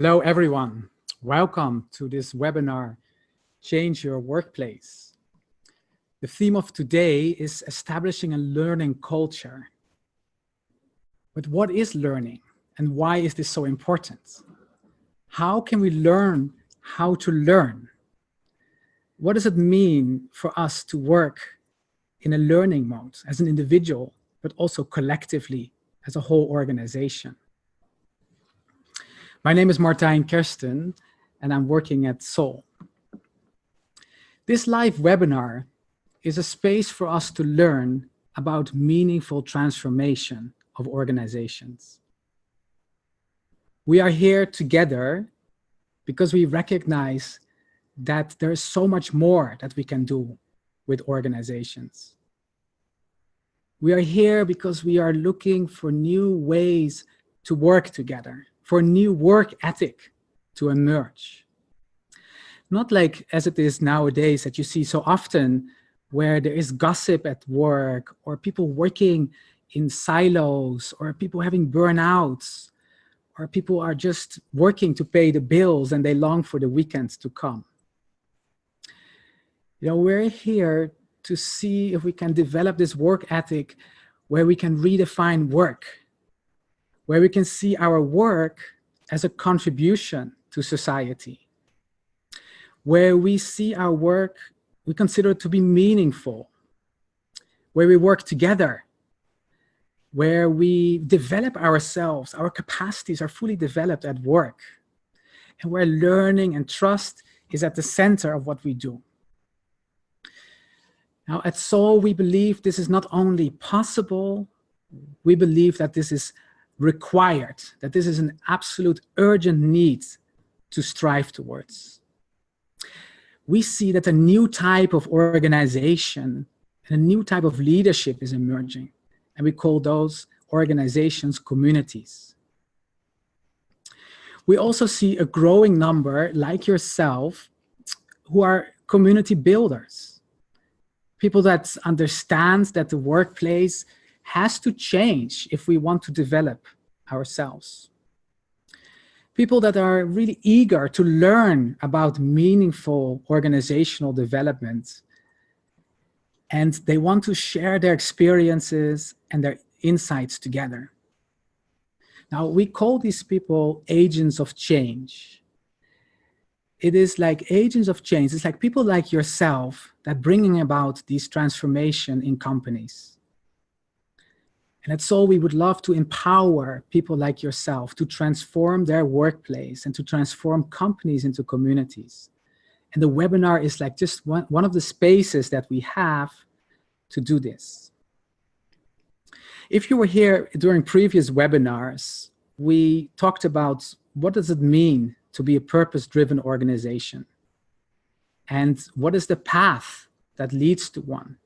Hello, everyone. Welcome to this webinar, Change Your Workplace. The theme of today is establishing a learning culture. But what is learning and why is this so important? How can we learn how to learn? What does it mean for us to work in a learning mode as an individual, but also collectively as a whole organization? My name is Martijn Kersten, and I'm working at Sol. This live webinar is a space for us to learn about meaningful transformation of organizations. We are here together because we recognize that there is so much more that we can do with organizations. We are here because we are looking for new ways to work together, for new work ethic to emerge. Not like as it is nowadays that you see so often where there is gossip at work or people working in silos or people having burnouts or people are just working to pay the bills and they long for the weekends to come. You know, we're here to see if we can develop this work ethic where we can redefine work, where we can see our work as a contribution to society, where we see our work, we consider it to be meaningful, where we work together, where we develop ourselves, our capacities are fully developed at work, and where learning and trust is at the center of what we do. Now, at Sol, we believe this is not only possible, we believe that this is required, that this is an absolute urgent need to strive towards. We see that a new type of organization and a new type of leadership is emerging, and we call those organizations communities. We also see a growing number, like yourself, who are community builders, people that understand that the workplace has to change if we want to develop ourselves. People that are really eager to learn about meaningful organizational development, and they want to share their experiences and their insights together. Now, we call these people agents of change. It is like agents of change. It's like people like yourself that bringing about these transformation in companies. And at Sol, we would love to empower people like yourself to transform their workplace and to transform companies into communities. And the webinar is like just one of the spaces that we have to do this. If you were here during previous webinars, we talked about what does it mean to be a purpose-driven organization? And what is the path that leads to one?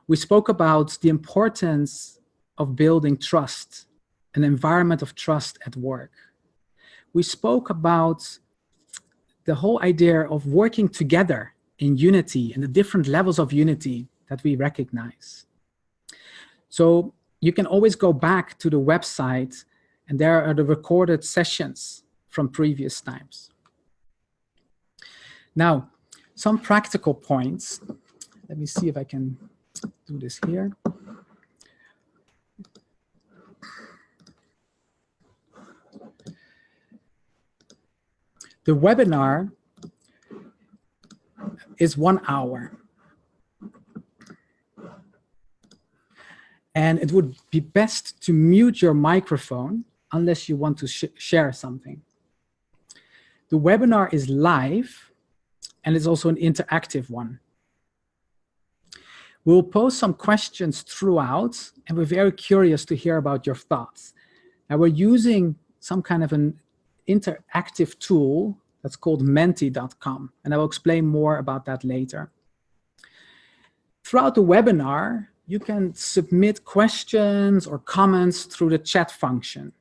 We spoke about the importance of building trust, an environment of trust at work. We spoke about the whole idea of working together in unity and the different levels of unity that we recognize. So you can always go back to the website and there are the recorded sessions from previous times. Now, some practical points. Let me see if I can do this here. The webinar is 1 hour. And it would be best to mute your microphone unless you want to share something. The webinar is live and it's also an interactive one. We'll pose some questions throughout and we're very curious to hear about your thoughts. Now we're using some kind of an interactive tool that's called menti.com, and I will explain more about that later. Throughout the webinar, you can submit questions or comments through the chat function,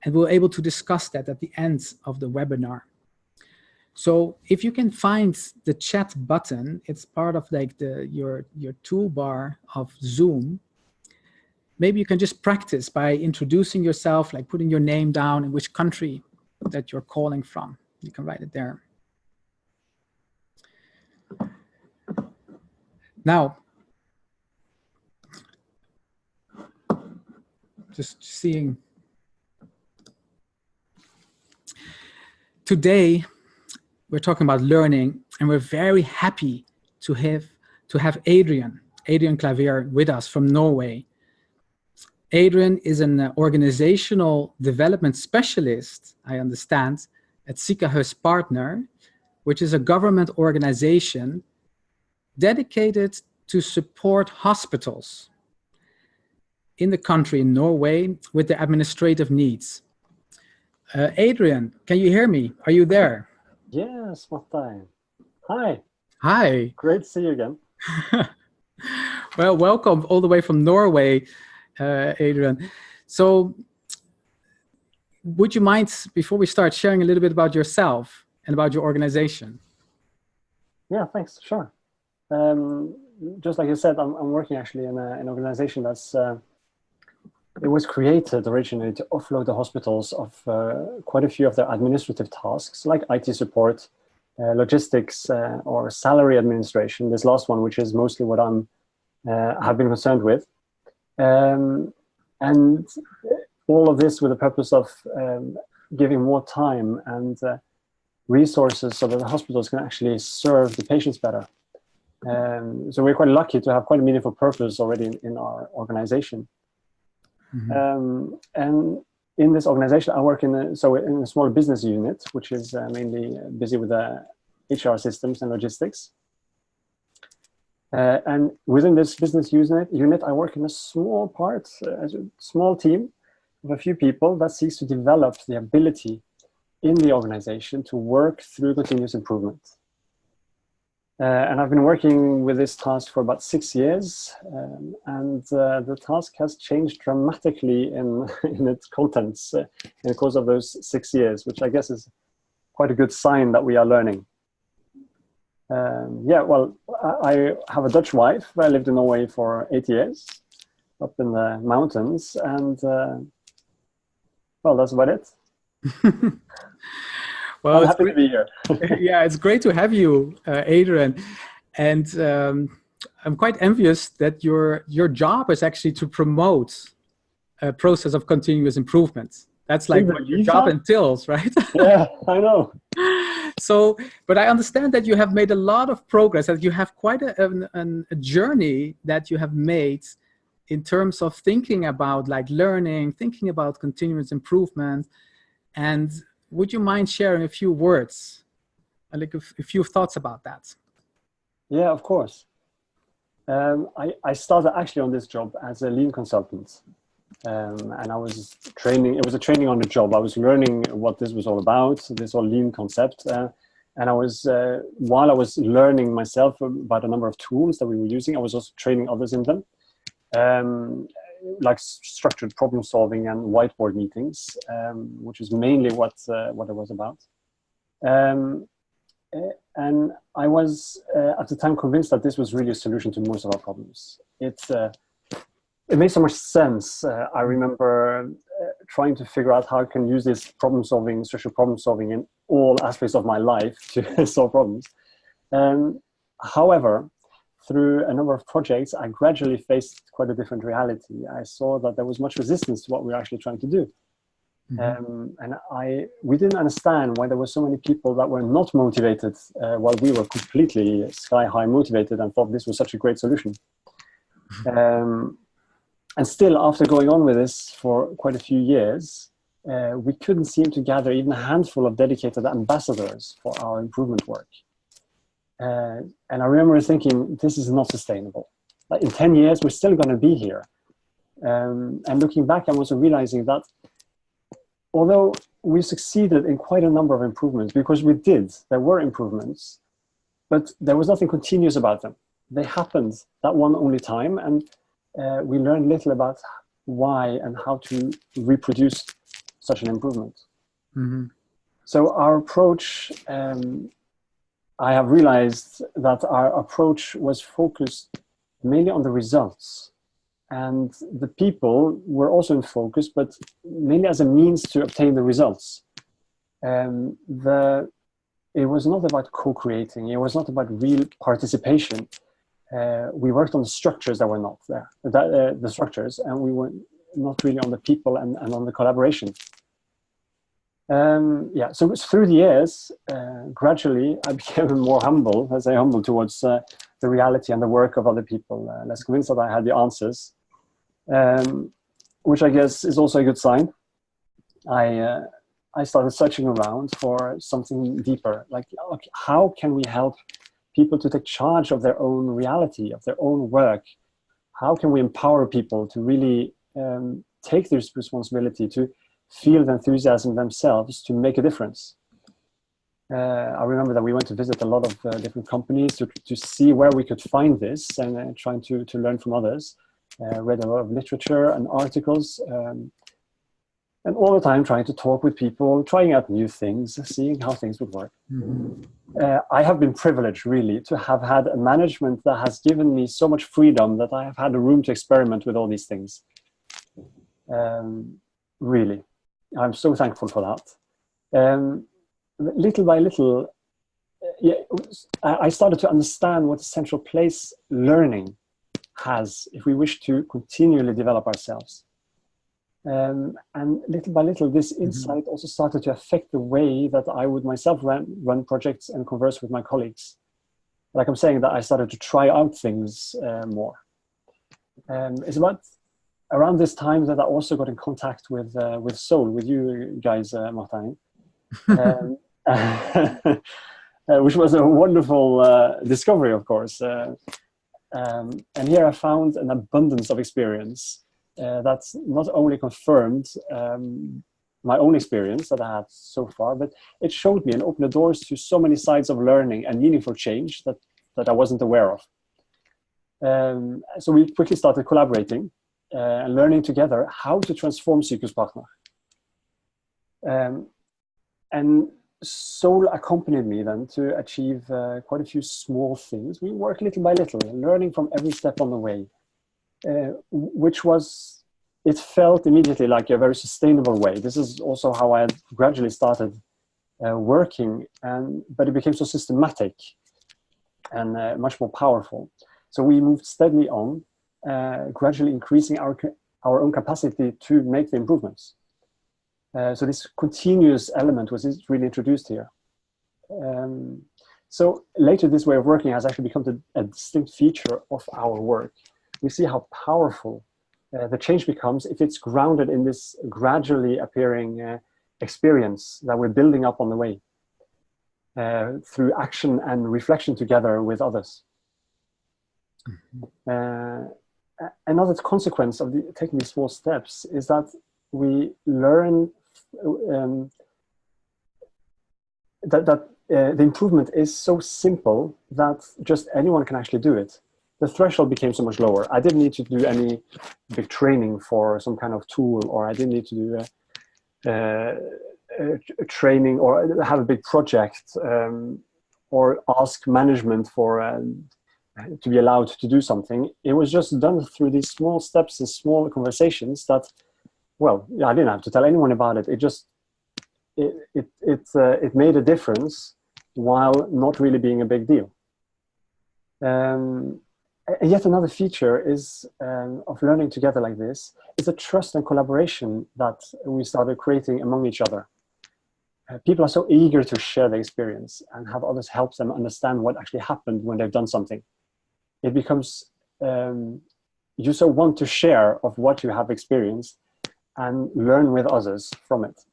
and we're able to discuss that at the end of the webinar. So if you can find the chat button, it's part of like your toolbar of Zoom. Maybe you can just practice by introducing yourself, like putting your name down and which country that you're calling from. You can write it there. Now, just seeing. Today, we're talking about learning, and we're very happy to have Adrien Clavier with us from Norway. Adrien is an organizational development specialist, I understand, at Sykehuspartner, which is a government organization dedicated to support hospitals in the country, in Norway, with their administrative needs. Adrien, can you hear me? Are you there? Yes, Martin. Hi. Hi. Great to see you again. Well, welcome all the way from Norway, Adrien. So would you mind, before we start, sharing a little bit about yourself and about your organization? Yeah, thanks. Sure. Just like you said, I'm working actually in an organization that's it was created originally to offload the hospitals of quite a few of their administrative tasks, like IT support, logistics, or salary administration. This last one, which is mostly what I'm have been concerned with, and all of this with the purpose of giving more time and resources so that the hospitals can actually serve the patients better. So we're quite lucky to have quite a meaningful purpose already in our organization. Mm-hmm. And in this organization, I work in a small business unit, which is mainly busy with HR systems and logistics. And within this business unit, I work in a small team of a few people that seeks to develop the ability in the organization to work through continuous improvement. And I've been working with this task for about 6 years, and the task has changed dramatically in its contents in the course of those 6 years, which I guess is quite a good sign that we are learning. Yeah, well, I have a Dutch wife. I lived in Norway for 8 years, up in the mountains, and well, that's about it. Well, I'm happy to be here. Yeah, it's great to have you, Adrien. And I'm quite envious that your job is actually to promote a process of continuous improvement. That's like what your job entails, right? Yeah, I know. So, but I understand that you have made a lot of progress, that you have quite a journey that you have made in terms of thinking about like learning, thinking about continuous improvement. And would you mind sharing a few words, like a few thoughts about that? Yeah, of course. I started actually on this job as a lean consultant. And I was training, it was a training on the job. I was learning what this was all about, this whole lean concept. And I was, while I was learning myself about a number of tools that we were using, I was also training others in them. Like structured problem solving and whiteboard meetings, which is mainly what it was about. And I was at the time convinced that this was really a solution to most of our problems. It made so much sense. I remember trying to figure out how I can use this structured problem solving in all aspects of my life to solve problems. However, through a number of projects, I gradually faced quite a different reality. I saw that there was much resistance to what we were actually trying to do. Mm-hmm. And we didn't understand why there were so many people that were not motivated while we were completely sky-high motivated and thought this was such a great solution. And still, after going on with this for quite a few years, we couldn't seem to gather even a handful of dedicated ambassadors for our improvement work. And I remember thinking, this is not sustainable. Like in 10 years, we're still going to be here. And looking back, I'm also realizing that although we succeeded in quite a number of improvements, because we did, there were improvements, but there was nothing continuous about them. They happened that one only time, and we learned little about why and how to reproduce such an improvement. Mm-hmm. So our approach, I have realized that our approach was focused mainly on the results, and the people were also in focus, but mainly as a means to obtain the results. it was not about co-creating. It was not about real participation. We worked on the structures that were not there, the structures, and we were not really on the people and on the collaboration. Yeah, so through the years, gradually I became more humble, let's say humble towards the reality and the work of other people, less convinced that I had the answers, which I guess is also a good sign. I started searching around for something deeper, like how can we help people to take charge of their own reality, of their own work? How can we empower people to really take this responsibility, to feel the enthusiasm themselves, to make a difference? I remember that we went to visit a lot of different companies to see where we could find this, and trying to learn from others. Read a lot of literature and articles, and all the time trying to talk with people, trying out new things, seeing how things would work. Mm-hmm. I have been privileged, really, to have had a management that has given me so much freedom that I have had the room to experiment with all these things. Really, I'm so thankful for that. Little by little, I started to understand what a central place learning has if we wish to continually develop ourselves. And little by little, this insight also started to affect the way that I would myself run projects and converse with my colleagues. Like I'm saying, that I started to try out things more. It's about around this time that I also got in contact with Soul, with you guys, Martin, which was a wonderful discovery, of course. And here I found an abundance of experience. That's not only confirmed my own experience that I had so far, but it showed me and opened the doors to so many sides of learning and meaningful change that I wasn't aware of. So we quickly started collaborating and learning together how to transform Sykehuspartner. And Soul accompanied me then to achieve quite a few small things. We worked little by little, learning from every step on the way. Which was, it felt immediately like a very sustainable way. This is also how I had gradually started working, but it became so systematic and much more powerful. So we moved steadily on, gradually increasing our own capacity to make the improvements. So this continuous element was really introduced here. So later, this way of working has actually become a distinct feature of our work. We see how powerful the change becomes if it's grounded in this gradually appearing experience that we're building up on the way through action and reflection together with others. Mm-hmm. Another consequence of taking these small steps is that we learn that the improvement is so simple that just anyone can actually do it. The threshold became so much lower. I didn't need to do any big training for some kind of tool, or I didn't need to do a training or have a big project, or ask management to be allowed to do something. It was just done through these small steps and small conversations that, well, yeah, I didn't have to tell anyone about it. It made a difference while not really being a big deal. Yet another feature is of learning together like this is a trust and collaboration that we started creating among each other. People are so eager to share their experience and have others help them understand what actually happened when they've done something. It becomes, you so want to share of what you have experienced and learn with others from it.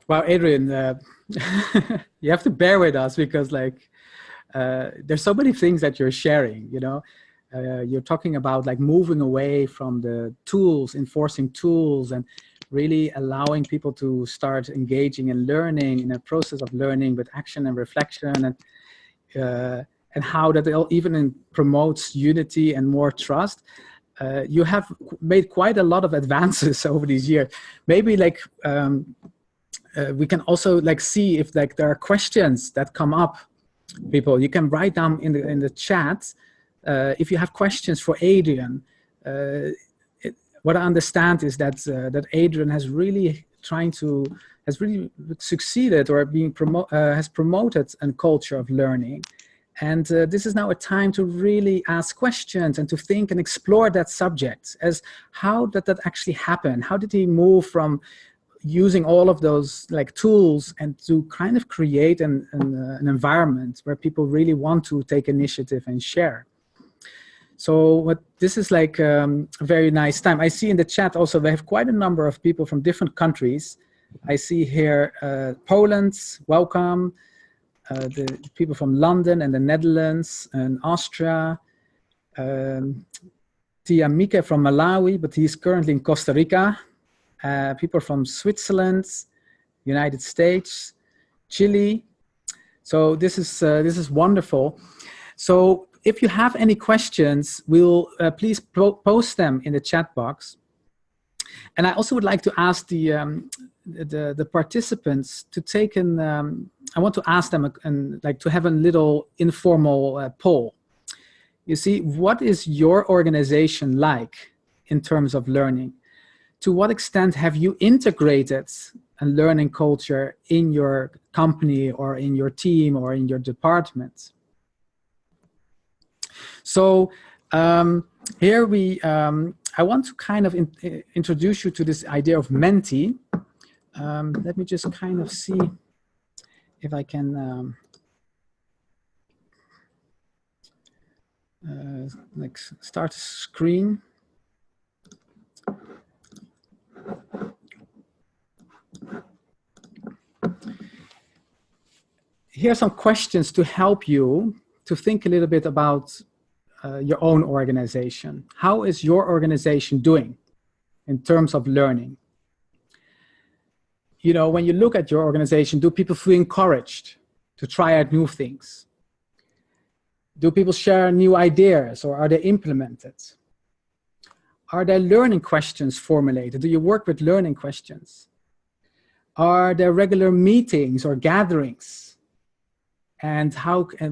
Well, Adrien, you have to bear with us because there's so many things that you're sharing, you're talking about moving away from the tools, enforcing tools, and really allowing people to start engaging and learning in a process of learning with action and reflection, and how that even promotes unity and more trust. You have made quite a lot of advances over these years. Maybe we can also see if there are questions that come up. People, you can write down in the chat if you have questions for Adrien. What I understand is that Adrien has really trying to, has really succeeded or has promoted a culture of learning. And this is now a time to really ask questions and to think and explore that subject as how did that actually happen? How did he move from using all of those like tools and to kind of create an environment where people really want to take initiative and share? So this is like a very nice time. I see in the chat also they have quite a number of people from different countries. I see here Poland, welcome. The people from London and the Netherlands and Austria. Tia Mike from Malawi, but he's currently in Costa Rica. People from Switzerland, United States, Chile. So this is wonderful. So if you have any questions, we'll please post them in the chat box. And I also would like to ask the participants to take I want to ask them and like to have a little informal poll. You see, what is your organization like in terms of learning? To what extent have you integrated a learning culture in your company or in your team or in your department? So here I want to kind of introduce you to this idea of Menti. Let me just kind of see if I can like start a screen. Here are some questions to help you to think a little bit about your own organization. How is your organization doing in terms of learning? You know, when you look at your organization, do people feel encouraged to try out new things? Do people share new ideas or are they implemented? Are there learning questions formulated? Do you work with learning questions? Are there regular meetings or gatherings and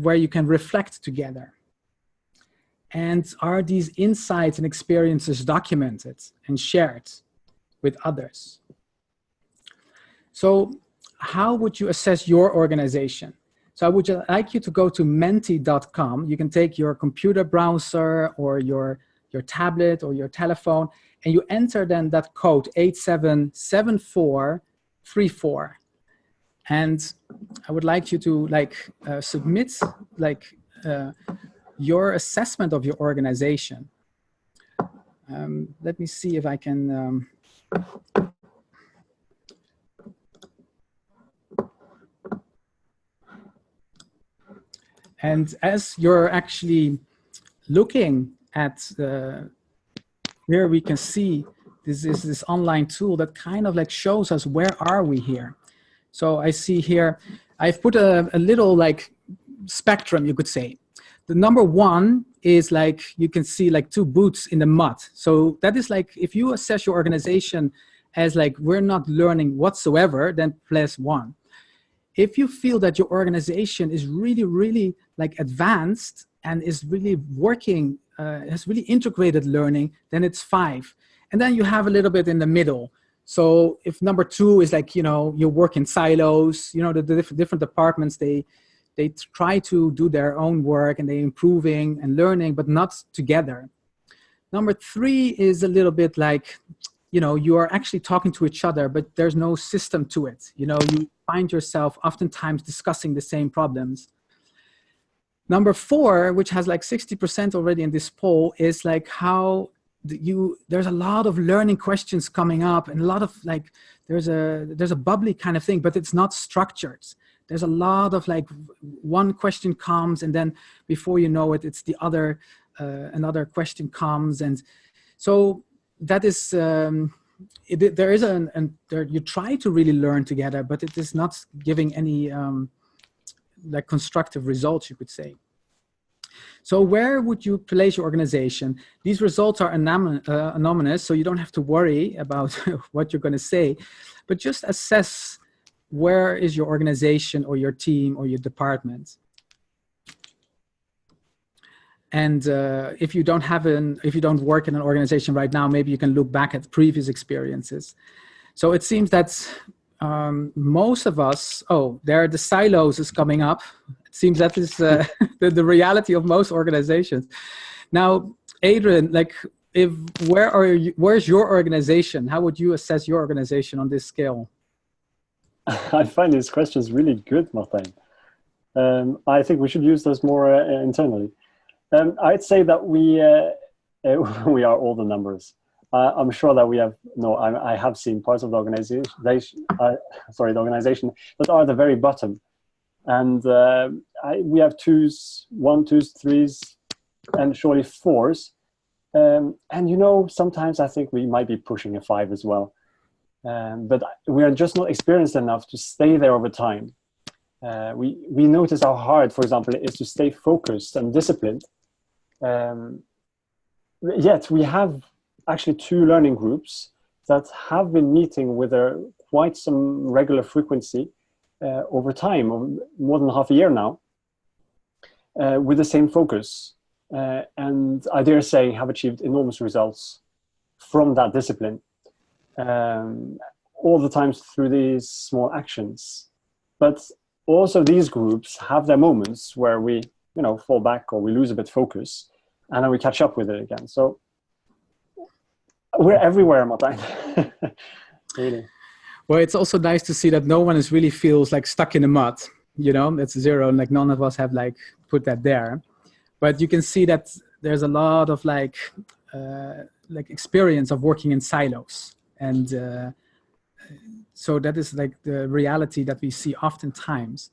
where you can reflect together? And are these insights and experiences documented and shared with others? So how would you assess your organization? So I would like you to go to menti.com. You can take your computer browser or your tablet or your telephone, and you enter then that code 877434. And I would like you to submit your assessment of your organization. Let me see if I can. And as you're actually looking at here, we can see this is this online tool that kind of like shows us where are we here. So I see here, I've put a little like spectrum, you could say. The number one is like, you can see like two boots in the mud. So that is like, if you assess your organization as like, we're not learning whatsoever, then +1. If you feel that your organization is really, really like advanced and is really working, has really integrated learning, then it's 5. And then you have a little bit in the middle. So if number 2 is like, you know, you work in silos, you know, the different departments, they try to do their own work and they're improving and learning, but not together. Number 3 is a little bit like, you know, you are actually talking to each other, but there's no system to it. You know, you find yourself oftentimes discussing the same problems. Number 4, which has like 60% already in this poll, is like how there's a lot of learning questions coming up and a lot of like, there's a bubbly kind of thing, but it's not structured. There's a lot of like one question comes and then before you know it, it's the other, another question comes. And so that is, you try to really learn together, but it is not giving any like constructive results, you could say. So where would you place your organization? These results are anonymous, so you don't have to worry about what you're going to say, but just assess where is your organization or your team or your department. And if you don't work in an organization right now, maybe you can look back at previous experiences. So it seems that most of us, oh, there are the silos is coming up. It seems that is the reality of most organizations. Now, Adrien, like, where's your organization? How would you assess your organization on this scale? I find these questions really good, Martijn. I think we should use those more internally. I'd say that we are all the numbers. I'm sure that we have, I have seen parts of the organization, the organization that are at the very bottom. And we have twos, 1, 2s, 3s, and surely 4s. And sometimes I think we might be pushing a 5 as well. But we are just not experienced enough to stay there over time. We notice how hard, for example, it is to stay focused and disciplined. Yet we have actually 2 learning groups that have been meeting with quite some regular frequency over time, more than half a year now, with the same focus. And I dare say have achieved enormous results from that discipline, all the times through these small actions. But also these groups have their moments where we fall back or we lose a bit focus, and then we catch up with it again. So we're everywhere, Martijn. Really. Well, it's also nice to see that no one really feels like stuck in the mud. It's zero, and like none of us have like put that there. But you can see that there's a lot of like experience of working in silos, and so that is like the reality that we see oftentimes.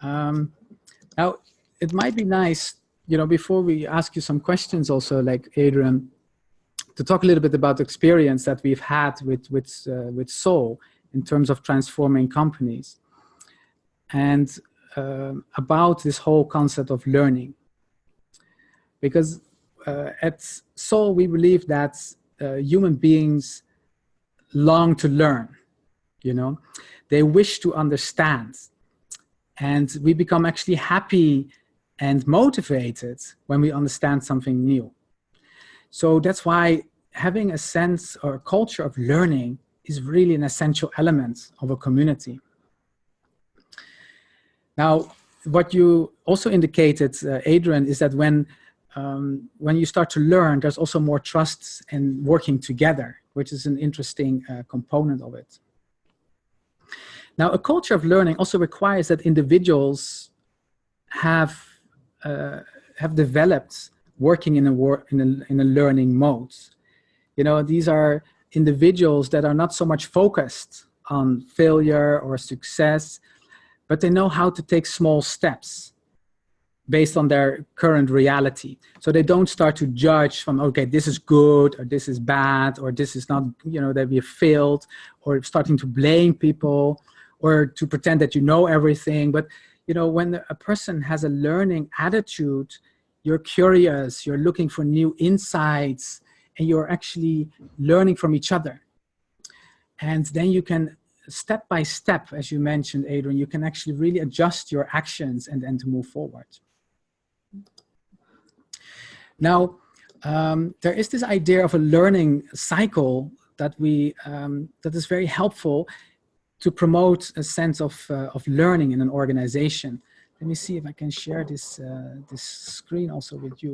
Now, it might be nice, before we ask you some questions, also like Adrien, to talk a little bit about the experience that we've had with Soul in terms of transforming companies, and about this whole concept of learning. Because at Soul, we believe that human beings long to learn, they wish to understand. And we become actually happy and motivated when we understand something new. So that's why having a sense or a culture of learning is really an essential element of a community. Now, what you also indicated, Adrien, is that when you start to learn, there's also more trust and working together, which is an interesting component of it. Now, a culture of learning also requires that individuals have developed working in a learning mode. These are individuals that are not so much focused on failure or success, but they know how to take small steps based on their current reality. So they don't start to judge from, okay, this is good, or this is bad, or this is not, that we have failed, or starting to blame people, or to pretend that you know everything. But, when a person has a learning attitude, you're curious, you're looking for new insights, and you're actually learning from each other. And then you can, step by step, as you mentioned, Adrien, you can actually really adjust your actions and then to move forward. Now, there is this idea of a learning cycle that that is very helpful to promote a sense of learning in an organization. Let me see if I can share this screen also with you.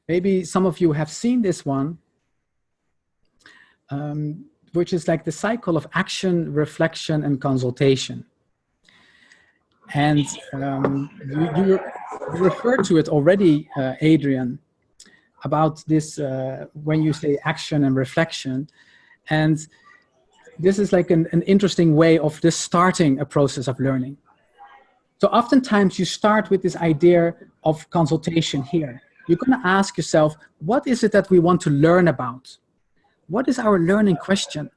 Maybe some of you have seen this one, which is like the cycle of action, reflection, and consultation. And you referred to it already, Adrien, about this when you say action and reflection. And this is like an interesting way of just starting a process of learning. So oftentimes you start with this idea of consultation here. You're going to ask yourself, what is it that we want to learn about? What is our learning question?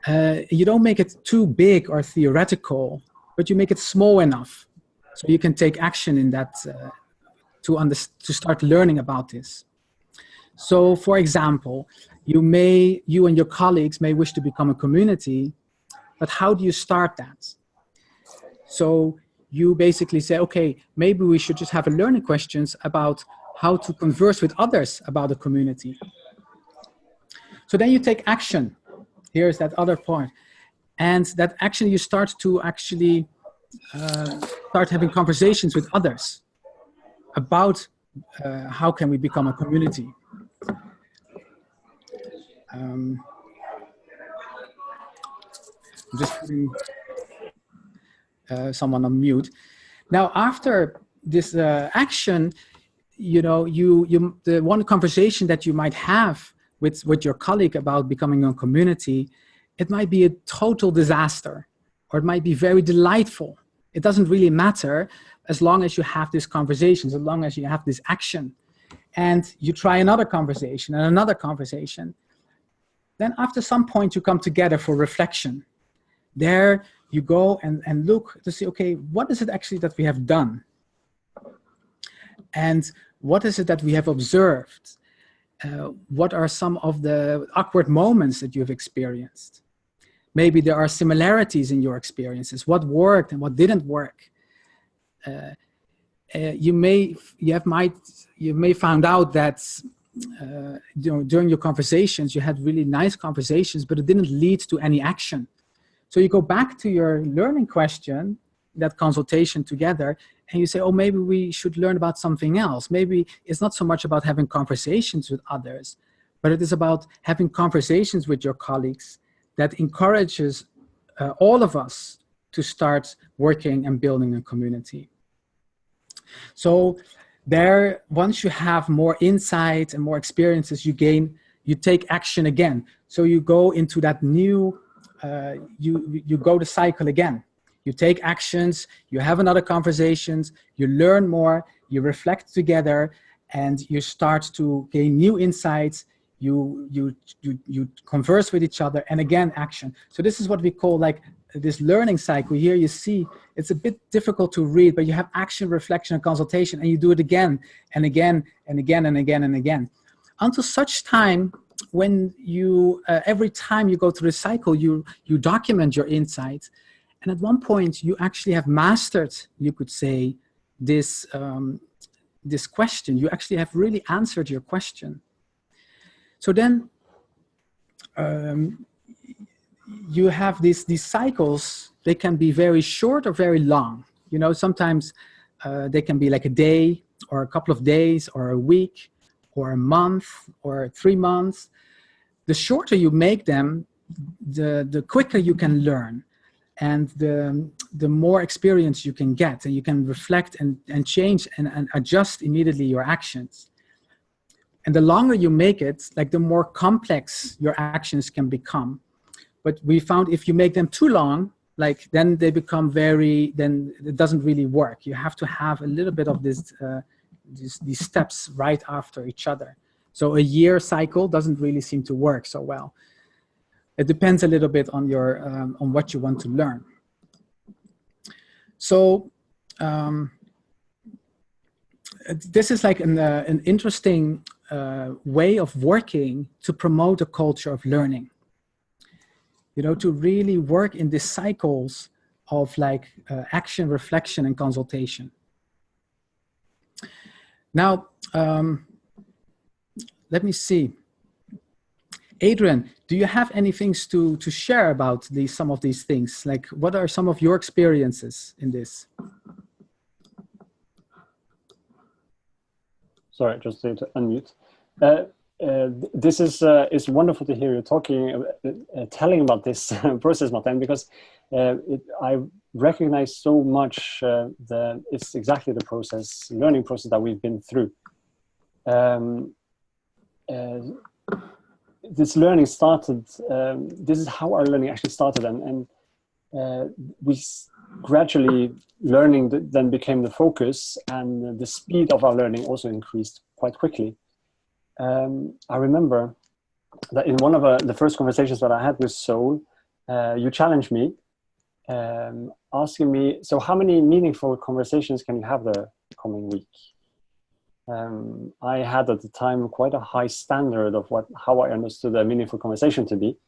You don't make it too big or theoretical, but you make it small enough so you can take action in that to start learning about this. So, for example, you and your colleagues may wish to become a community, but how do you start that? So you basically say, okay, maybe we should just have a learning questions about how to converse with others about the community. So then you take action. Here's that other point. And that action, you start to actually start having conversations with others about how can we become a community. Just putting someone on mute. Now, after this action, you know, the one conversation that you might have with your colleague about becoming a community, it might be a total disaster, or it might be very delightful. It doesn't really matter as long as you have these conversations, as long as you have this action. And you try another conversation and another conversation. Then after some point you come together for reflection. There you go and look to see, okay, what is it actually that we have done? And what is it that we have observed? What are some of the awkward moments that you've experienced? Maybe there are similarities in your experiences. What worked and what didn't work? You may find out that you know, during your conversations you had really nice conversations, but it didn't lead to any action. So you go back to your learning question, that consultation together, and you say, oh, maybe we should learn about something else. Maybe it's not so much about having conversations with others, but it is about having conversations with your colleagues that encourages all of us to start working and building a community. So there, once you have more insight and more experiences, you take action again. So you go into that new, you go the cycle again. You take actions, you have another conversations, you learn more, you reflect together, and you start to gain new insights. You converse with each other, and again, action. So this is what we call like this learning cycle. Here you see, it's a bit difficult to read, but you have action, reflection, and consultation, and you do it again and again and again and again and again, until such time when you, every time you go through the cycle, you document your insights. And at one point, you actually have mastered, you could say, this, this question. You actually have really answered your question. So then you have these cycles. They can be very short or very long. You know, sometimes they can be like a day or a couple of days or a week or a month or 3 months. The shorter you make them, the quicker you can learn. And the more experience you can get, and you can reflect and change and adjust immediately your actions. And the longer you make it, like the more complex your actions can become. But we found if you make them too long, like then they become then it doesn't really work. You have to have a little bit of these steps right after each other. So a year cycle doesn't really seem to work so well. It depends a little bit on your on what you want to learn. So this is like an interesting way of working to promote a culture of learning. You know, to really work in these cycles of like action, reflection, and consultation. Now, let me see. Adrien, do you have any things to share about some of these things? Like, what are some of your experiences in this? Sorry, just to unmute. This is wonderful to hear you talking, telling about this process, Martin, because I recognize so much it's exactly the process, learning process that we've been through. This learning started, this is how our learning actually started, and we gradually, learning then became the focus, and the speed of our learning also increased quite quickly. I remember that in one of the first conversations that I had with Sol, you challenged me, asking me, so how many meaningful conversations can you have the coming week? I had at the time quite a high standard of how I understood a meaningful conversation to be.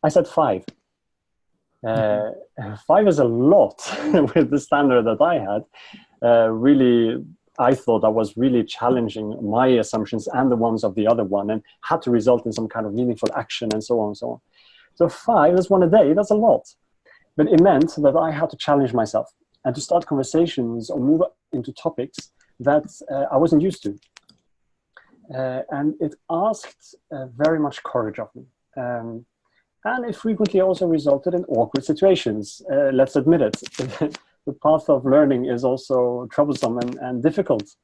I said 5. 5 is a lot with the standard that I had. Really, I thought that was really challenging my assumptions and the ones of the other one, and had to result in some kind of meaningful action and so on and so on. So 5, that's one a day, that's a lot. But it meant that I had to challenge myself and to start conversations or move into topics that I wasn't used to. And it asked very much courage of me. And it frequently also resulted in awkward situations. Let's admit it. The path of learning is also troublesome and difficult.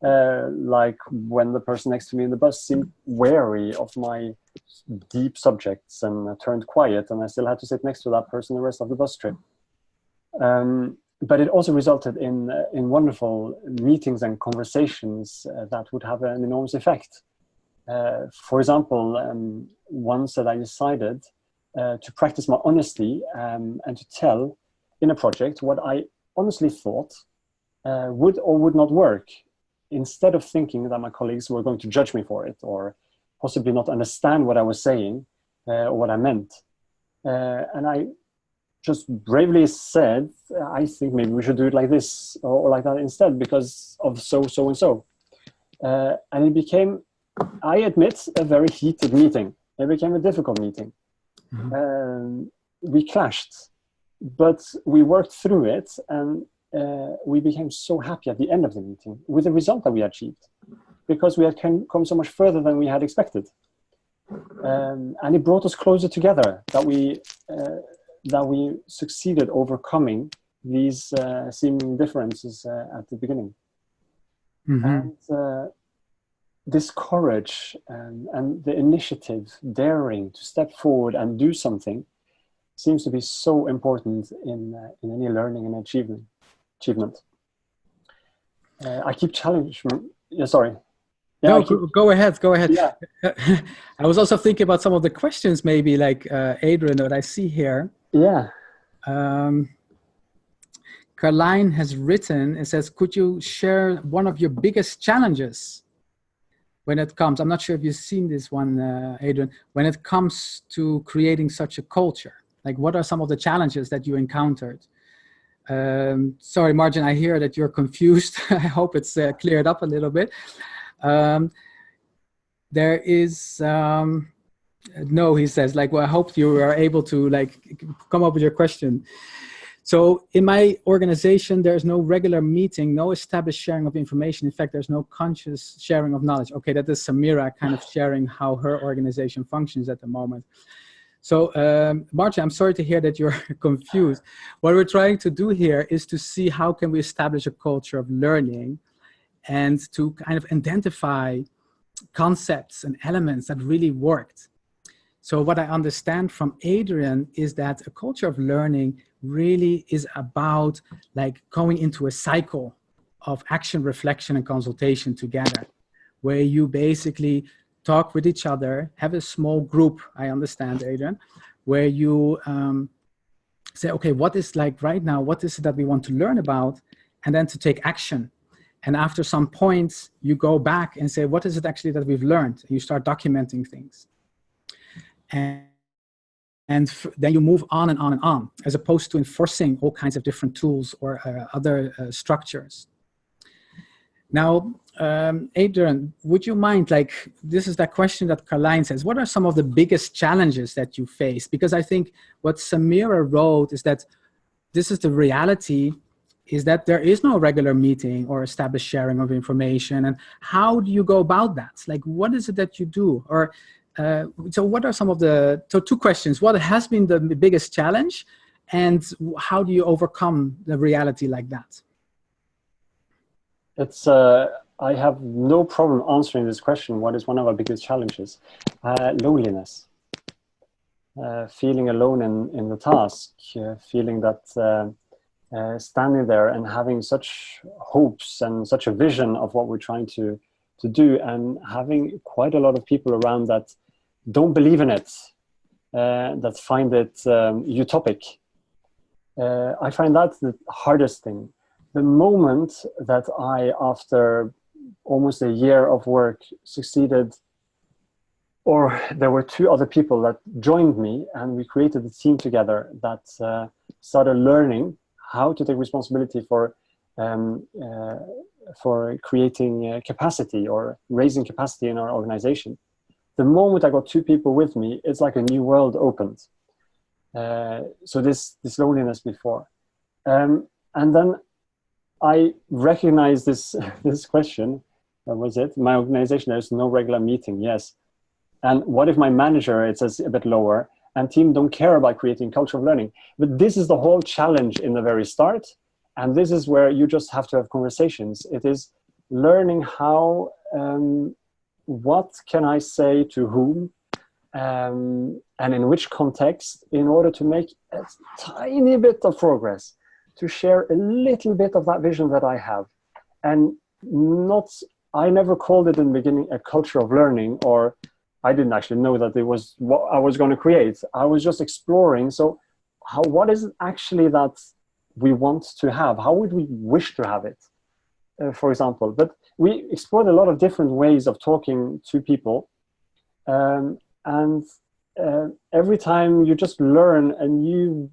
Like when the person next to me in the bus seemed wary of my deep subjects and turned quiet, and I still had to sit next to that person the rest of the bus trip. But it also resulted in wonderful meetings and conversations that would have an enormous effect. For example, once that I decided to practice my honesty and to tell in a project what I honestly thought would or would not work, instead of thinking that my colleagues were going to judge me for it or possibly not understand what I was saying or what I meant. And I just bravely said, I think maybe we should do it like this or like that instead because of so and so. And it became, I admit, a very heated meeting. It became a difficult meeting. Mm-hmm. We clashed, but we worked through it, and we became so happy at the end of the meeting with the result that we achieved, because we had come so much further than we had expected. And it brought us closer together, that we succeeded overcoming these seeming differences at the beginning. Mm-hmm. And this courage and the initiative, daring to step forward and do something, seems to be so important in any learning and achievement. I keep challenging. Yeah, sorry. Yeah, no, go ahead. Yeah. I was also thinking about some of the questions, maybe like Adrien, that I see here. Yeah. Caroline has written and says, could you share one of your biggest challenges when it comes, I'm not sure if you've seen this one, Adrien, when it comes to creating such a culture? Like, what are some of the challenges that you encountered? Sorry, Martin, I hear that you're confused. I hope it's cleared up a little bit. There is, no, he says, like, well, I hope you are able to like come up with your question. So in my organization, there's no regular meeting, no established sharing of information. In fact, there's no conscious sharing of knowledge. Okay, that is Samira kind of sharing how her organization functions at the moment. So Martin, I'm sorry to hear that you're confused. What we're trying to do here is to see how can we establish a culture of learning and to kind of identify concepts and elements that really worked. So what I understand from Adrien is that a culture of learning really is about like going into a cycle of action, reflection, and consultation together, where you basically talk with each other, have a small group, I understand, Adrien, where you say, okay, what is like right now, what is it that we want to learn about, and then to take action. And after some points, you go back and say, what is it actually that we've learned? And you start documenting things. And then you move on and on and on, as opposed to enforcing all kinds of different tools or other structures. Now, Adrien, would you mind, like, this is that question that Caroline says, what are some of the biggest challenges that you face? Because I think what Samira wrote is that this is the reality, is that there is no regular meeting or established sharing of information. And how do you go about that? Like, what is it that you do? Or so what are some of the, so two questions, what has been the biggest challenge and how do you overcome the reality like that? It's, I have no problem answering this question. What is one of our biggest challenges? Loneliness. Feeling alone in the task, feeling that standing there and having such hopes and such a vision of what we're trying to do, and having quite a lot of people around that don't believe in it, that find it utopic. I find that the hardest thing. The moment that I, after almost a year of work, succeeded, or there were two other people that joined me and we created a team together that started learning how to take responsibility for for creating capacity or raising capacity in our organization. The moment I got two people with me, it's like a new world opened. So this loneliness before, and then I recognized this question. What was it? My organization, there's no regular meeting. Yes. And what if my manager, it says a bit lower, and team don't care about creating culture of learning? But this is the whole challenge in the very start. And this is where you just have to have conversations. It is learning how, what can I say to whom, and in which context, in order to make a tiny bit of progress, to share a little bit of that vision that I have. And I never called it in the beginning a culture of learning, or I didn't actually know that it was what I was going to create. I was just exploring. So what is it actually that we want to have? How would we wish to have it, for example? But we explored a lot of different ways of talking to people. And every time you just learn and you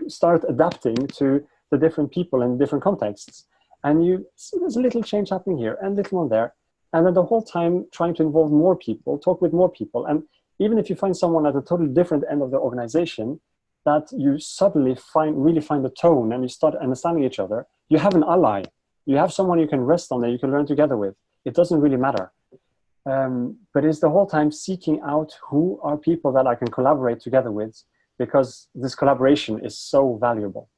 start adapting to the different people in different contexts. And you see there's a little change happening here and a little one there. And then the whole time trying to involve more people, talk with more people. And even if you find someone at a totally different end of the organization, that you suddenly really find the tone and you start understanding each other, you have an ally. You have someone you can rest on that you can learn together with. It doesn't really matter. But it's the whole time seeking out who are people that I can collaborate together with, because this collaboration is so valuable.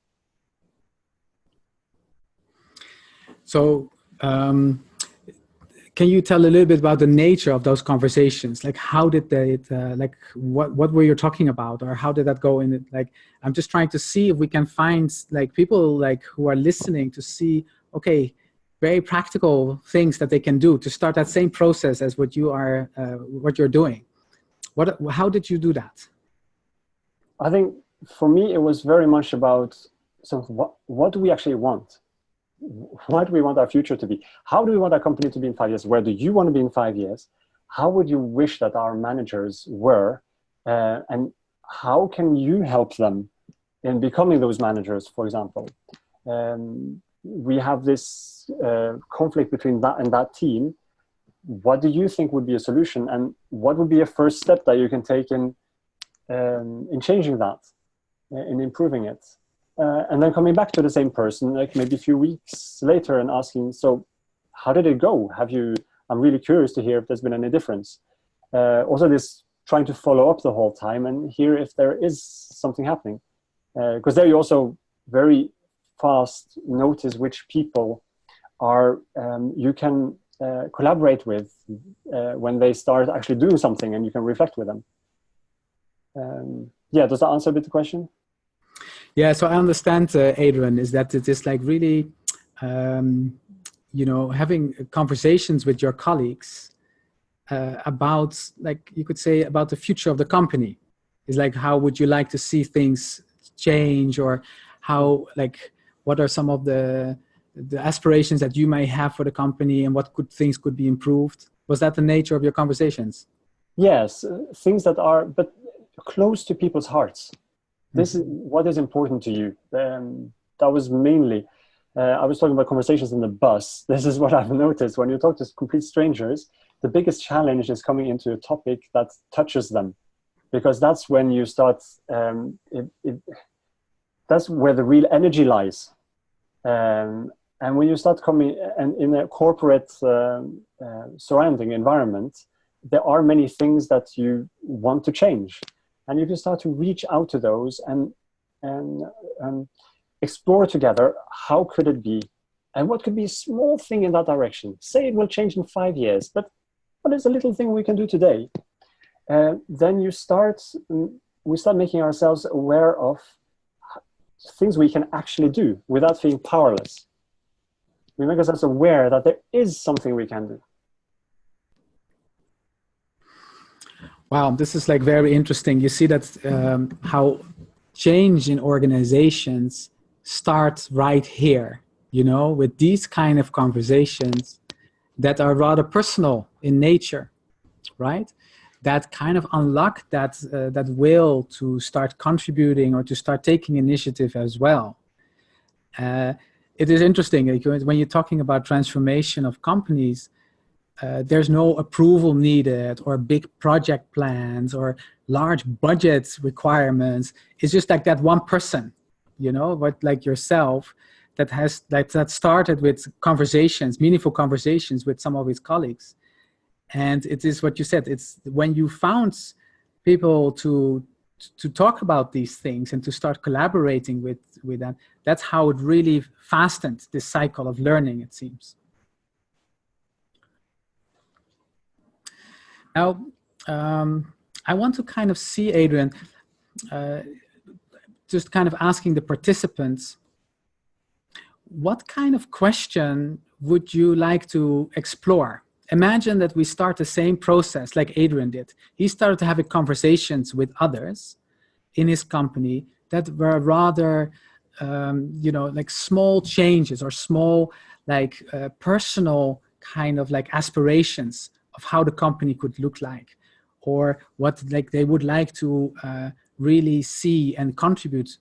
So can you tell a little bit about the nature of those conversations? Like, how did they, what were you talking about, or how did that go in it? Like, I'm just trying to see if we can find like people like who are listening to see, okay, very practical things that they can do to start that same process as what you're doing. How did you do that? I think for me, it was very much about what do we actually want? What do we want our future to be? How do we want our company to be in 5 years? Where do you want to be in 5 years? How would you wish that our managers were? And how can you help them in becoming those managers, for example? We have this conflict between that and that team. What do you think would be a solution? And what would be a first step that you can take in changing that, in improving it? And then coming back to the same person, like maybe a few weeks later, and asking, so how did it go? I'm really curious to hear if there's been any difference. Also this trying to follow up the whole time and hear if there is something happening. Because there you also very fast notice which people you can collaborate with when they start actually doing something, and you can reflect with them. Does that answer a bit the question? Yeah, so I understand, Adrien, is that it is like really, having conversations with your colleagues about, like you could say, about the future of the company. Is like, how would you like to see things change, or how, like, what are some of the aspirations that you may have for the company, and what things could be improved? Was that the nature of your conversations? Yes, things that are, but close to people's hearts. This is what is important to you. That was mainly, I was talking about conversations in the bus. This is what I've noticed. When you talk to complete strangers, the biggest challenge is coming into a topic that touches them, because that's when you start, that's where the real energy lies. And when you start coming and in a corporate surrounding environment, there are many things that you want to change. And you can start to reach out to those and explore together, how could it be? And what could be a small thing in that direction? Say it will change in 5 years, but what is a little thing we can do today? Then we start making ourselves aware of things we can actually do without feeling powerless. We make ourselves aware that there is something we can do. Wow, this is like very interesting. You see that how change in organizations starts right here, with these kind of conversations that are rather personal in nature, right? That kind of unlock that will to start contributing or to start taking initiative as well. it is interesting because when you're talking about transformation of companies, there's no approval needed or big project plans or large budget requirements. It's just like that one person, you know, but like yourself, that started with conversations, meaningful conversations with some of his colleagues. And it is what you said, it's when you found people to talk about these things and to start collaborating with them, that's how it really fastened this cycle of learning, it seems. Now, I want to kind of see, Adrien, just kind of asking the participants, what kind of question would you like to explore? Imagine that we start the same process like Adrien did. He started having conversations with others in his company that were rather, you know, like small changes or small, like personal kind of like aspirations of how the company could look like, or what like they would like to really see and contribute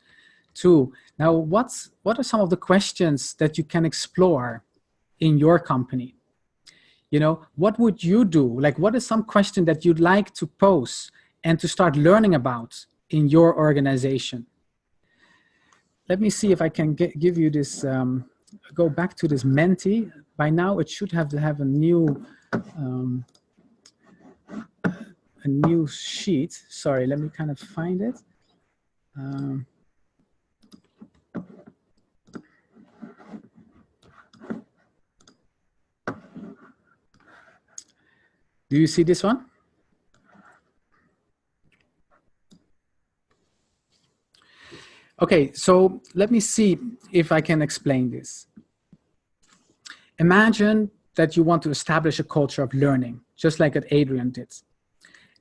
to. Now, what are some of the questions that you can explore in your company? You know, what would you do? Like, what is some question that you'd like to pose and to start learning about in your organization? Let me see if I can give you this, go back to this Menti. By now, it should have a new sheet. Sorry, let me kind of find it. Do you see this one? Okay, so let me see if I can explain this. Imagine that you want to establish a culture of learning, just like Adrien did.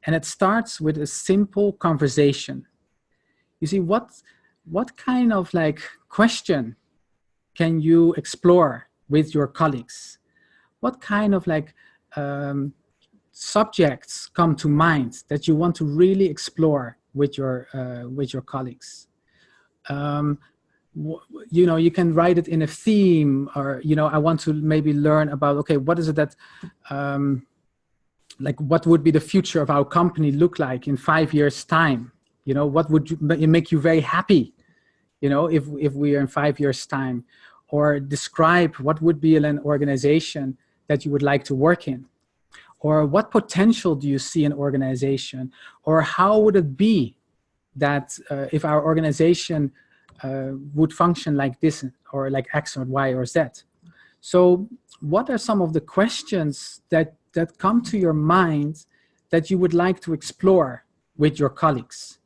And it starts with a simple conversation. You see, what kind of like question can you explore with your colleagues? What kind of like subjects come to mind that you want to really explore with your colleagues? You know, you can write it in a theme, or, you know, I want to maybe learn about, okay, what is it that, like, what would be the future of our company look like in 5 years' time? You know, what would make you very happy, you know, if we are in 5 years' time? Or describe what would be an organization that you would like to work in? Or what potential do you see in an organization? Or how would it be that if our organization would function like this, or like X or Y or Z? So what are some of the questions that come to your mind that you would like to explore with your colleagues?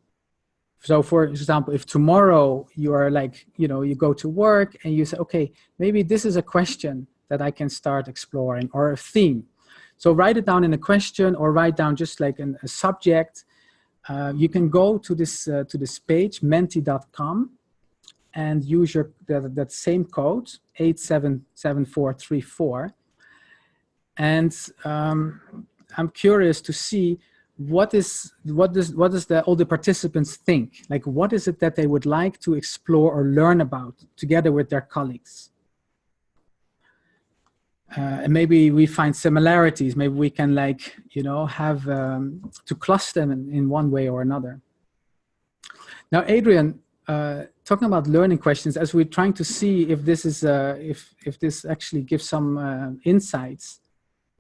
So for example, if tomorrow you are like, you know, you go to work and you say, okay, maybe this is a question that I can start exploring, or a theme. So write it down in a question, or write down just like a subject. You can go to this page, menti.com, and use that same code, 877434. And I'm curious to see what does all the participants think? Like, what is it that they would like to explore or learn about together with their colleagues? And maybe we find similarities. Maybe we can, like, you know, have to cluster them in one way or another. Now, Adrien, talking about learning questions, as we're trying to see if this is if this actually gives some insights,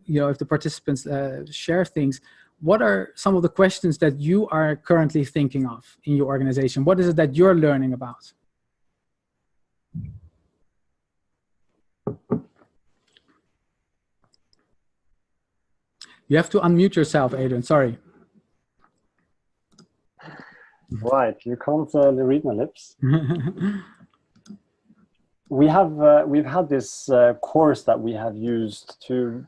you know, if the participants share things. What are some of the questions that you are currently thinking of in your organization? What is it that you're learning about? You have to unmute yourself, Adrien, sorry. Right, you can't read my lips. We've had this course that we have used to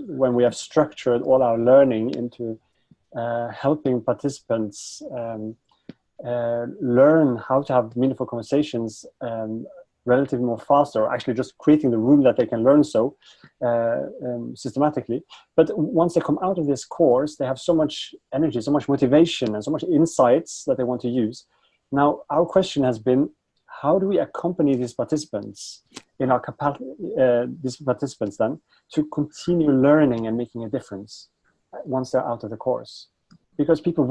when we have structured all our learning into helping participants learn how to have meaningful conversations relatively more faster, or actually just creating the room that they can learn so systematically. But once they come out of this course, they have so much energy, so much motivation, and so much insights that they want to use. Now, our question has been, how do we accompany these participants in our these participants then to continue learning and making a difference once they're out of the course? Because people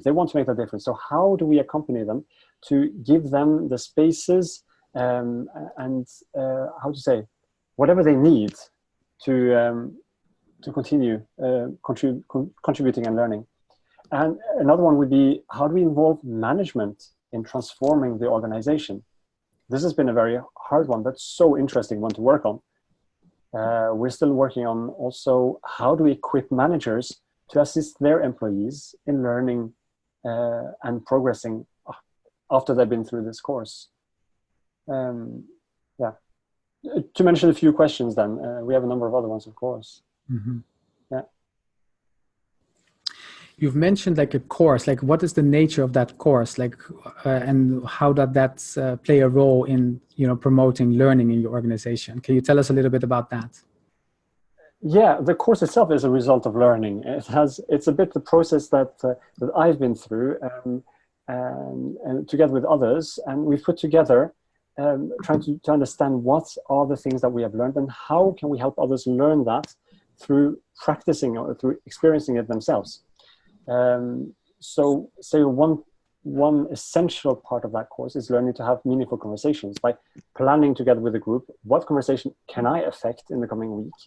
they want to make that difference. So how do we accompany them to give them the spaces and how to say, whatever they need to continue contributing and learning? And another one would be, how do we involve management in transforming the organization? This has been a very hard one, but so interesting one to work on. We're still working on also, how do we equip managers to assist their employees in learning and progressing after they've been through this course? Yeah. To mention a few questions then, we have a number of other ones, of course. Mm-hmm. Yeah. You've mentioned like a course, like what is the nature of that course, like, and how does that play a role in, promoting learning in your organization? Can you tell us a little bit about that? Yeah, the course itself is a result of learning. It's a bit the process that I've been through, and together with others, and we've put together, trying to understand what are the things that we have learned and how can we help others learn that through practicing or through experiencing it themselves. So say one essential part of that course is learning to have meaningful conversations by planning together with the group, what conversation can I affect in the coming week?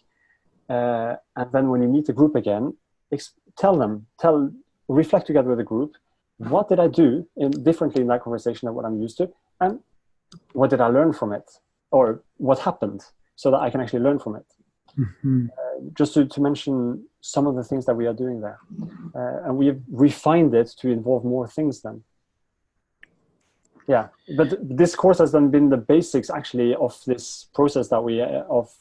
And then when you meet the group again, reflect together with the group, what did I do differently in that conversation than what I'm used to? And what did I learn from it? Or what happened so that I can actually learn from it? Mm-hmm. Just to mention some of the things that we are doing there. And we have refined it to involve more things then. Yeah, but this course has then been the basics actually of this process that we of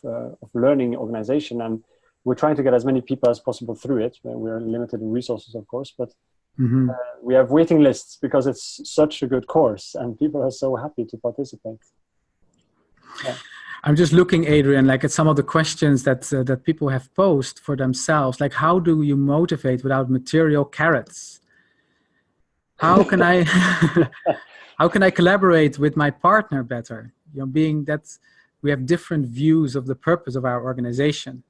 learning organization, and we're trying to get as many people as possible through it. We're limited in resources, of course, but mm-hmm. We have waiting lists because it's such a good course and people are so happy to participate. Yeah. I'm just looking, Adrien, like at some of the questions that people have posed for themselves. Like, how do you motivate without material carrots? How can I, how can I collaborate with my partner better? Being that we have different views of the purpose of our organization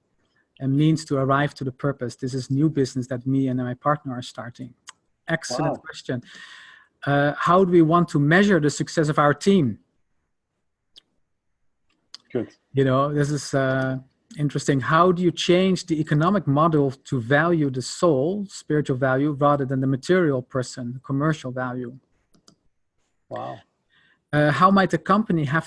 and means to arrive to the purpose. This is new business that me and my partner are starting. Excellent question. How do we want to measure the success of our team? Good. This is interesting. How do you change the economic model to value the soul, spiritual value, rather than the material person, commercial value? Wow. How might the company how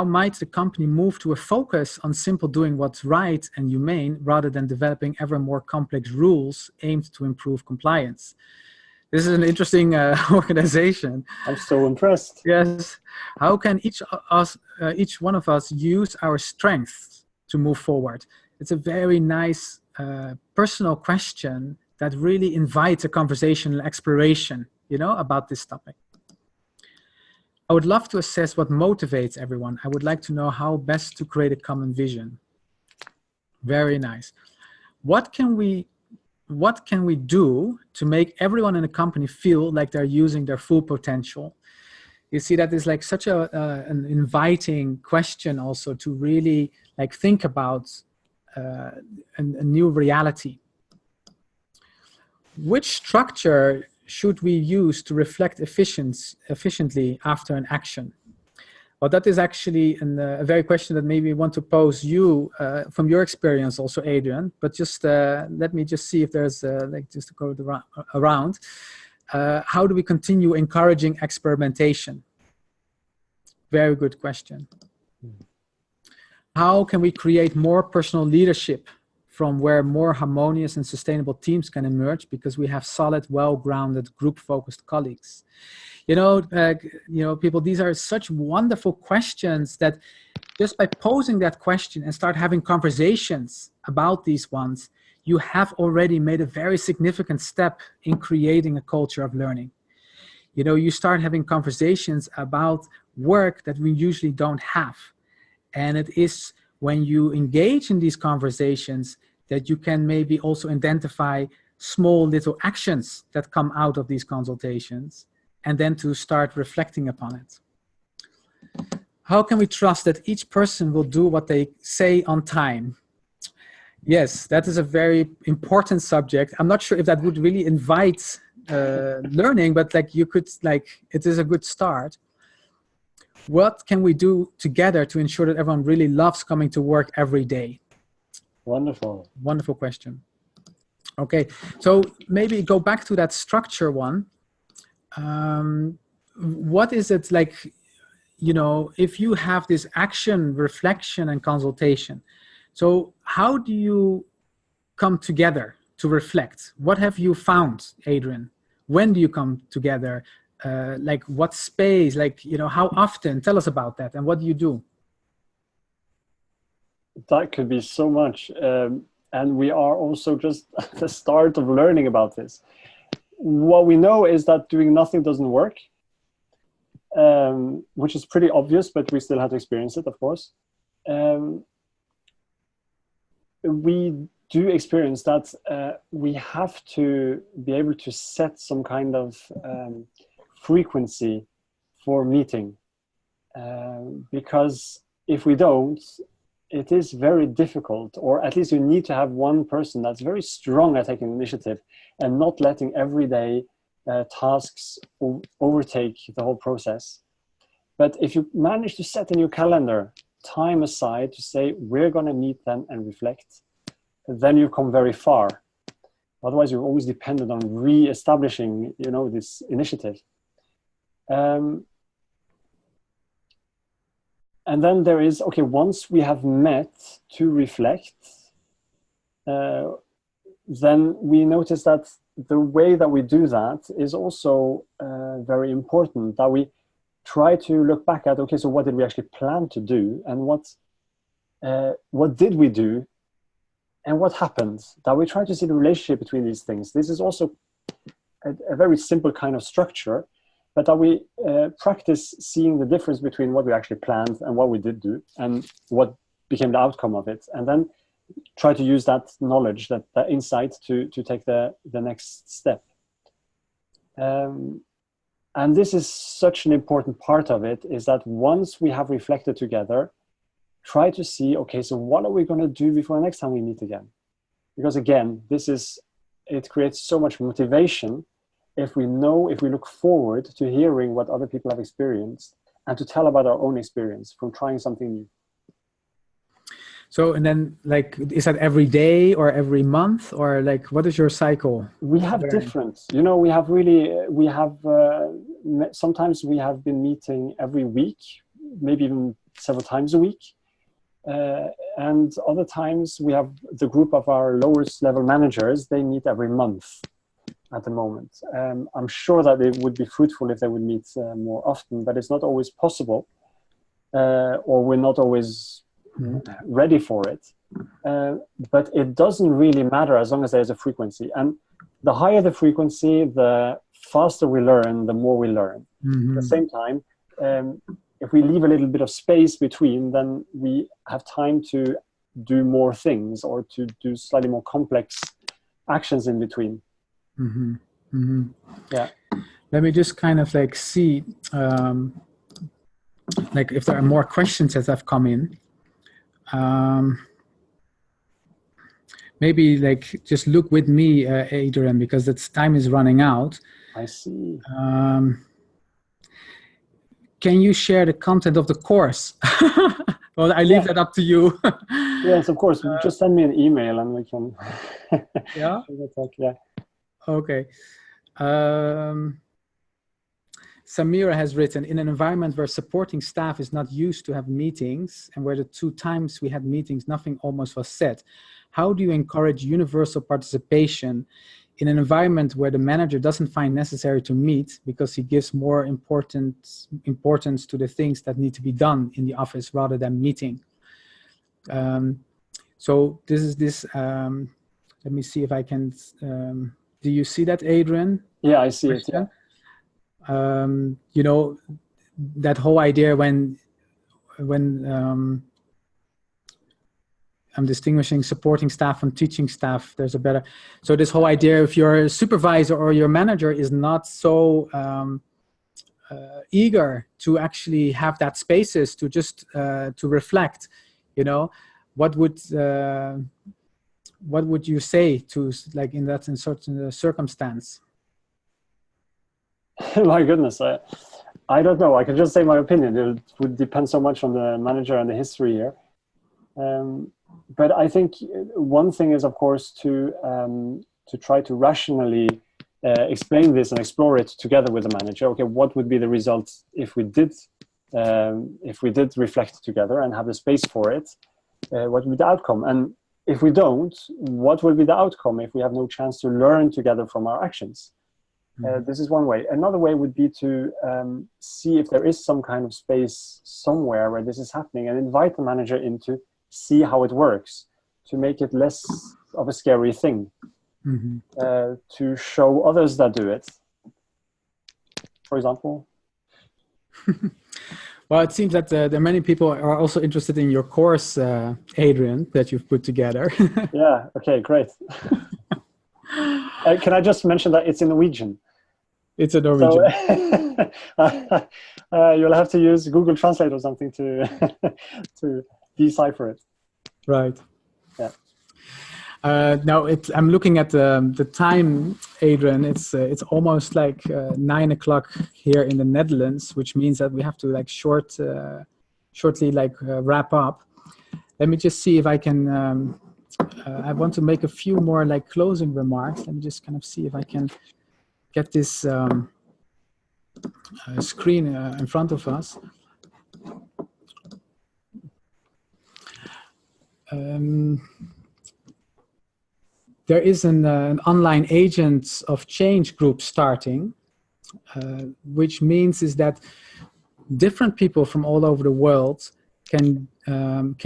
might the company move to a focus on simple doing what's right and humane, rather than developing ever more complex rules aimed to improve compliance? This is an interesting organization. I'm so impressed. Yes. How can each one of us use our strengths to move forward? It's a very nice personal question that really invites a conversational exploration, about this topic. I would love to assess what motivates everyone. I would like to know how best to create a common vision. Very nice. What can we do to make everyone in the company feel like they're using their full potential? You see, that is like such an inviting question also to really think about a new reality. Which structure should we use to reflect efficiently after an action? Well, that is actually a very question that maybe I want to pose you from your experience also, Adrien, but just let me just see if there's just to go around. How do we continue encouraging experimentation? Very good question. How can we create more personal leadership from where more harmonious and sustainable teams can emerge, because we have solid, well-grounded, group-focused colleagues? People, these are such wonderful questions that just by posing that question and start having conversations about these ones, you have already made a very significant step in creating a culture of learning. You start having conversations about work that we usually don't have. And it is when you engage in these conversations that you can maybe also identify small little actions that come out of these consultations and then to start reflecting upon it. How can we trust that each person will do what they say on time? Yes, that is a very important subject. I'm not sure if that would really invite learning, but like you could, like, it is a good start. What can we do together to ensure that everyone really loves coming to work every day? Wonderful. Wonderful question. Okay, so maybe go back to that structure one. What is it like, you know, if you have this action, reflection, and consultation, so how do you come together to reflect? What have you found, Adrien? When do you come together? Like what space, like, you know, how often? Tell us about that, and what do you do? That could be so much. And we are also just at the start of learning about this. What we know is that doing nothing doesn't work, which is pretty obvious, but we still have to experience it, of course. We do experience that we have to be able to set some kind of frequency for meeting, because if we don't, it is very difficult, or at least you need to have one person that's very strong at taking initiative and not letting everyday tasks overtake the whole process. But if you manage to set in your calendar time aside to say, we're going to meet then and reflect, then you come very far. Otherwise, you're always dependent on re-establishing, you know, this initiative. And then there is, okay, once we have met to reflect, then we notice that the way that we do that is also very important, that we try to look back at, okay, so what did we actually plan to do, and what did we do, and what happened? That we try to see the relationship between these things. This is also a very simple kind of structure, but that we practice seeing the difference between what we actually planned and what we did do and what became the outcome of it, and then try to use that knowledge, that insight to take the next step. And this is such an important part of it, is that once we have reflected together, try to see, okay, so what are we going to do before the next time we meet again? Because again, it creates so much motivation if we look forward to hearing what other people have experienced and to tell about our own experience from trying something new. So, and then, like, is that every day or every month, or like, what is your cycle? We have different, you know, sometimes we have been meeting every week, maybe even several times a week. And other times we have the group of our lowest level managers, they meet every month at the moment. I'm sure that it would be fruitful if they would meet more often, but it's not always possible, or we're not always ready for it. But it doesn't really matter as long as there's a frequency. And the higher the frequency, the faster we learn, the more we learn. At the same time, if we leave a little bit of space between, then we have time to do more things or to do slightly more complex actions in between. Yeah. Let me just kind of like see, like if there are more questions that have come in. Maybe like just look with me, Adrien, because its time is running out. I see. Can you share the content of the course? Well, I leave that up to you. Yes, of course. Just send me an email and we can. Yeah. Yeah. Okay. Samira has written, in an environment where supporting staff is not used to have meetings and where the 2 times we had meetings, nothing almost was said. How do you encourage universal participation in an environment where the manager doesn't find necessary to meet because he gives more importance to the things that need to be done in the office rather than meeting? So this is this, let me see if I can, do you see that, Adrien? Yeah, I see it. Yeah. You know, that whole idea when I'm distinguishing supporting staff from teaching staff, there's a better, so this whole idea, if your supervisor or your manager is not so eager to actually have that spaces to just to reflect, you know, what would you say to, like, in that certain circumstance? My goodness, I don't know. I can just say my opinion. It would depend so much on the manager and the history here. But I think one thing is, of course, to try to rationally explain this and explore it together with the manager. Okay, what would be the result if we did reflect together and have the space for it? What would be the outcome? And if we don't, what will be the outcome if we have no chance to learn together from our actions? This is one way. Another way would be to see if there is some kind of space somewhere where this is happening, and invite the manager in to see how it works, to make it less of a scary thing, to show others that do it, for example. Well, it seems that there are many people are also interested in your course, Adrien, that you've put together. Yeah, okay, great. Can I just mention that it's in Norwegian? It's a Norwegian. So, you'll have to use Google Translate or something to to decipher it. Right. Yeah. Now I'm looking at the time, Adrien. It's almost like 9 o'clock here in the Netherlands, which means that we have to like shortly wrap up. Let me just see if I can. I want to make a few more like closing remarks. Let me just kind of see if I can get this screen in front of us. There is an online Agents of Change group starting, which means is that different people from all over the world can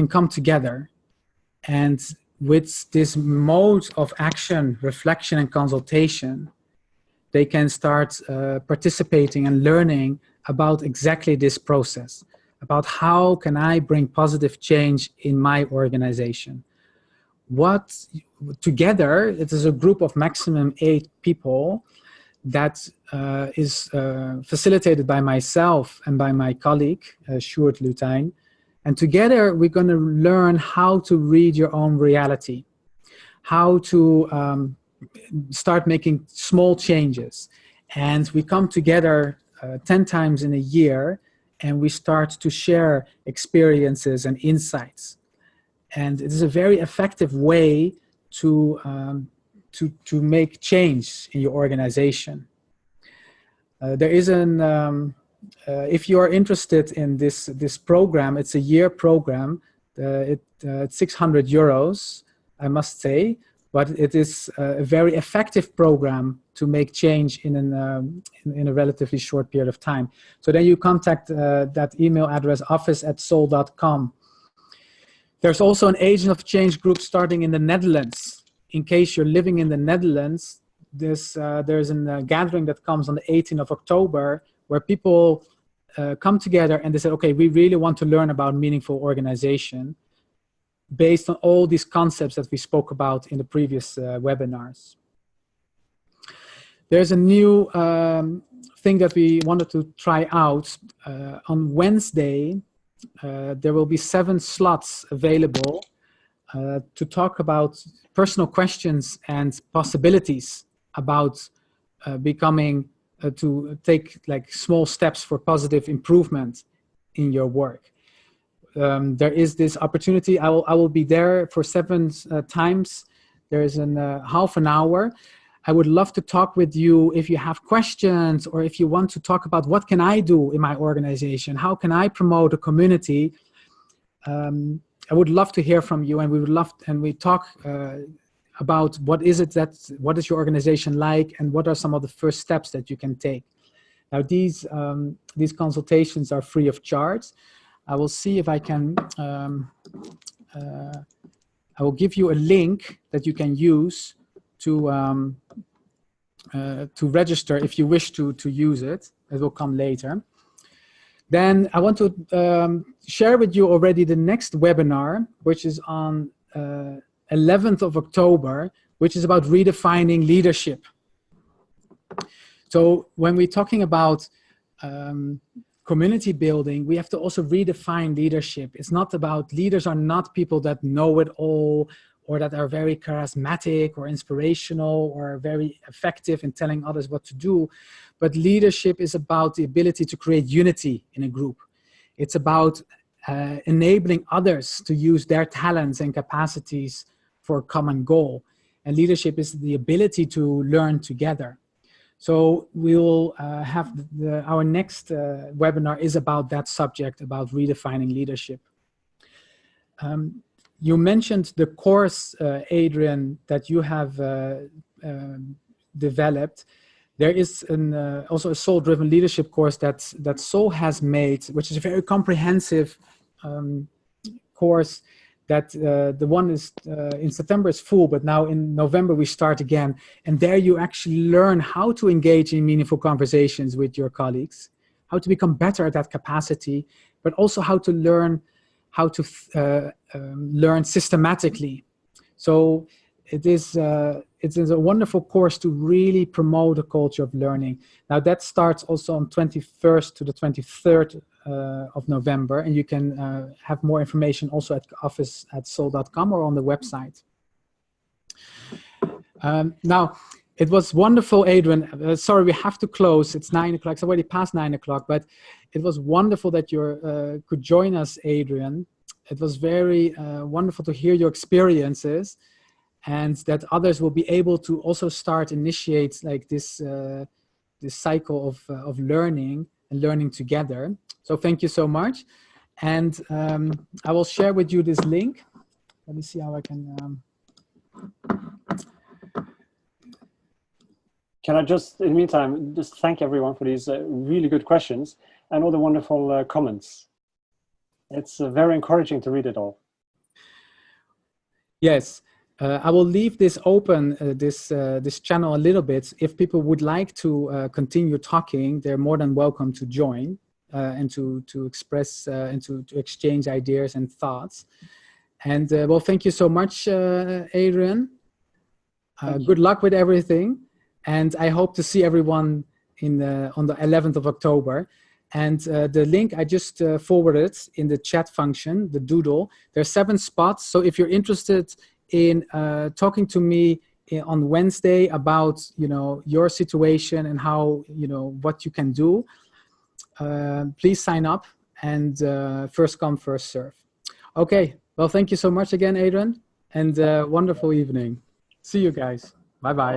come together, and with this mode of action, reflection, and consultation, they can start participating and learning about exactly this process, about how can I bring positive change in my organization. Together, it is a group of maximum 8 people that is facilitated by myself and by my colleague, Sjoerd Lutijn. And together, we're going to learn how to read your own reality, how to start making small changes. And we come together 10 times in a year, and we start to share experiences and insights. And it is a very effective way to make change in your organization. There is if you are interested in this program, it's a year program. It's 600 euros, I must say, but it is a very effective program to make change in a relatively short period of time. So then you contact that email address, office@soul.com. There's also an Agent of Change group starting in the Netherlands. In case you're living in the Netherlands, there's a gathering that comes on the 18th of October where people come together and they say, okay, we really want to learn about meaningful organization based on all these concepts that we spoke about in the previous webinars. There's a new thing that we wanted to try out. On Wednesday, there will be 7 slots available to talk about personal questions and possibilities about becoming, to take like small steps for positive improvement in your work. There is this opportunity. I will be there for 7 times. There is half an hour. I would love to talk with you if you have questions, or if you want to talk about what can I do in my organization? How can I promote a community? I would love to hear from you, and we talk about what is your organization like, and what are some of the first steps that you can take. Now these consultations are free of charge. I will see if I can, I will give you a link that you can use to register if you wish to use it. It will come later. Then I want to share with you already the next webinar, which is on 11th of October, which is about redefining leadership. So when we're talking about community building, we have to also redefine leadership. It's not about, leaders are not people that know it all, or that are very charismatic or inspirational or very effective in telling others what to do. But leadership is about the ability to create unity in a group. It's about enabling others to use their talents and capacities for a common goal. And leadership is the ability to learn together. So we'll have our next webinar is about that subject, about redefining leadership. You mentioned the course, Adrien, that you have developed. There is also a soul-driven leadership course that Soul has made, which is a very comprehensive course. That the one is in September is full, but now in November we start again. And there you actually learn how to engage in meaningful conversations with your colleagues, how to become better at that capacity, but also how to learn how to learn systematically. So it is a wonderful course to really promote a culture of learning. Now that starts also on 21st to the 23rd of November, and you can have more information also at office@soul.com or on the website. Now, it was wonderful, Adrien. Sorry, we have to close. It's 9 o'clock. It's already past 9 o'clock, but it was wonderful that you could join us, Adrien. It was very wonderful to hear your experiences, and that others will be able to also start initiate like this cycle of learning and learning together. So thank you so much. And I will share with you this link. Let me see how I can. Can I just, in the meantime, just thank everyone for these really good questions and all the wonderful comments. It's very encouraging to read it all. Yes, I will leave this open, this channel a little bit. If people would like to continue talking, they're more than welcome to join and to express and to exchange ideas and thoughts. And well, thank you so much, Adrien. Good luck with everything. And I hope to see everyone on the 11th of October. And the link I just forwarded in the chat function, the doodle, there's 7 spots. So if you're interested in talking to me on Wednesday about, your situation and how, what you can do, please sign up, and first come, first serve. Okay, well, thank you so much again, Adrien, and wonderful evening. See you guys. Bye-bye.